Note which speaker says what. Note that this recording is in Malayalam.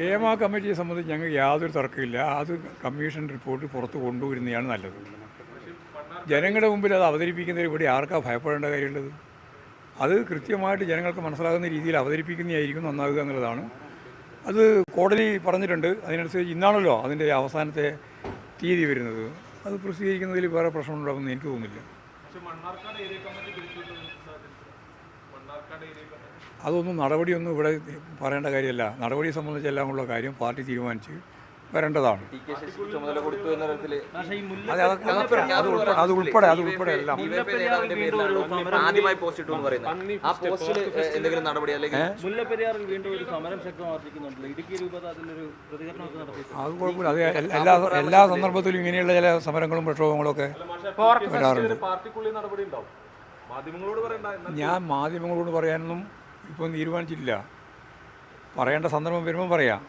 Speaker 1: ഹേമ കമ്മിറ്റിയെ സംബന്ധിച്ച് ഞങ്ങൾക്ക് യാതൊരു തർക്കമില്ല. അത് കമ്മീഷൻ റിപ്പോർട്ട് പുറത്ത് കൊണ്ടുവരുന്നതാണ് നല്ലത്. ജനങ്ങളുടെ മുമ്പിൽ അത് അവതരിപ്പിക്കുന്നതിൽ ഇവിടെ ആർക്കാ ഭയപ്പെടേണ്ട കാര്യമുള്ളത്? അത് കൃത്യമായിട്ട് ജനങ്ങൾക്ക് മനസ്സിലാകുന്ന രീതിയിൽ അവതരിപ്പിക്കുന്നതായിരിക്കും നന്നാകുക എന്നുള്ളതാണ്. അത് കോടതി പറഞ്ഞിട്ടുണ്ട്. അതിനനുസരിച്ച് ഇന്നാണല്ലോ അതിൻ്റെ അവസാനത്തെ തീയതി വരുന്നത്. അത് പ്രസിദ്ധീകരിക്കുന്നതിൽ വേറെ പ്രശ്നമുണ്ടാകുമെന്ന് എനിക്ക് തോന്നുന്നില്ല. അതൊന്നും നടപടിയൊന്നും ഇവിടെ പറയേണ്ട കാര്യമല്ല. നടപടിയെ സംബന്ധിച്ചെല്ലാമുള്ള കാര്യം പാർട്ടി തീരുമാനിച്ച് വരേണ്ടതാണ്. അത് ഉൾപ്പെടെ എല്ലാം അത് കുഴപ്പമില്ല. അത് എല്ലാ സന്ദർഭത്തിലും ഇങ്ങനെയുള്ള ചില സമരങ്ങളും പ്രക്ഷോഭങ്ങളും ഒക്കെ വരാറുണ്ട്. ഞാൻ മാധ്യമങ്ങളോട് പറയാനൊന്നും ഇപ്പം തീരുമാനിച്ചിട്ടില്ല. പറയേണ്ട സന്ദർഭം വരുമ്പം പറയാം.